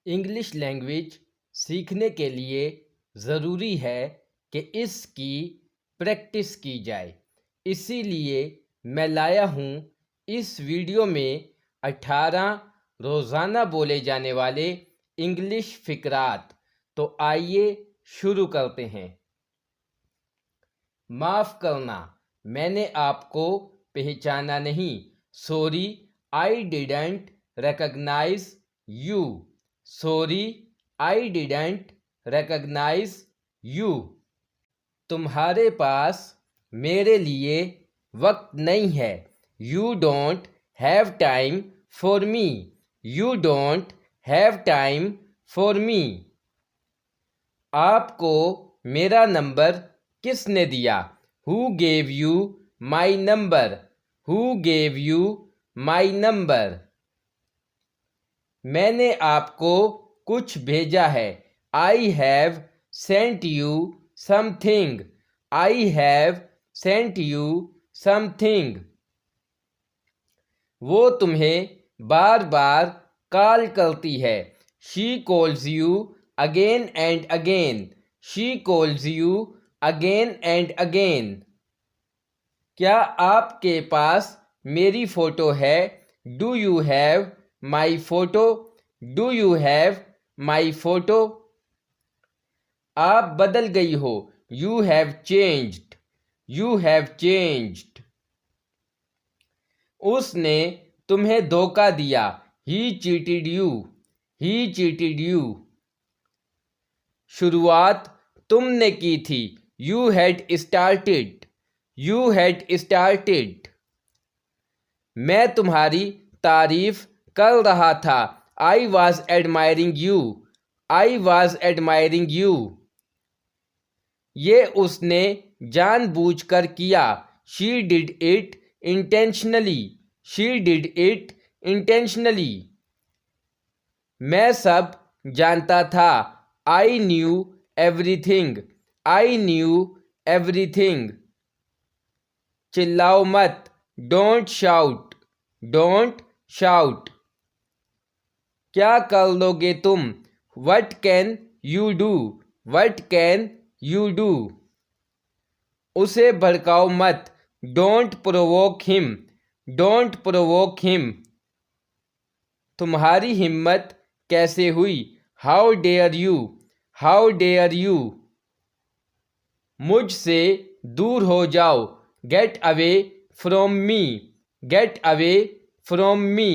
English language सीखने के लिए ज़रूरी है कि इसकी प्रैक्टिस की जाए। इसीलिए मैं लाया हूँ इस वीडियो में 18 रोज़ाना बोले जाने वाले इंग्लिश फ़िक़रात। तो आइए शुरू करते हैं। माफ़ करना, मैंने आपको पहचाना नहीं। Sorry, I didn't recognise you. Sorry, I didn't recognise you. तुम्हारे पास मेरे लिए वक्त नहीं है। You don't have time for me. You don't have time for me. आपको मेरा नंबर किसने दिया? Who gave you my number? Who gave you my number? मैंने आपको कुछ भेजा है। I have sent you something. I have sent you something. वो तुम्हें बार बार कॉल करती है। She calls you again and again. She calls you again and again. क्या आपके पास मेरी फ़ोटो है? Do you have my photo? Do you have my photo? आप बदल गई हो। You have changed. You have changed. उसने तुम्हें धोखा दिया। ही cheated you. He cheated you. शुरुआत तुमने की थी। You had started. You had started. मैं तुम्हारी तारीफ कर रहा था। I was admiring you. I was admiring you. ये उसने जानबूझकर किया। She did it intentionally. She did it intentionally. मैं सब जानता था। I knew everything. I knew everything. चिल्लाओ मत। Don't shout. Don't shout. क्या कर लोगे तुम? What can you do? What can you do? उसे भड़काओ मत। Don't provoke him. Don't provoke him. तुम्हारी हिम्मत कैसे हुई? How dare you? How dare you? मुझसे दूर हो जाओ। Get away from me. Gate away from me.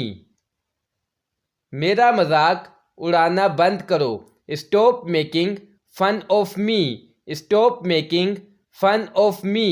मेरा मजाक उड़ाना बंद करो। Stop making fun of me. Stop making fun of me.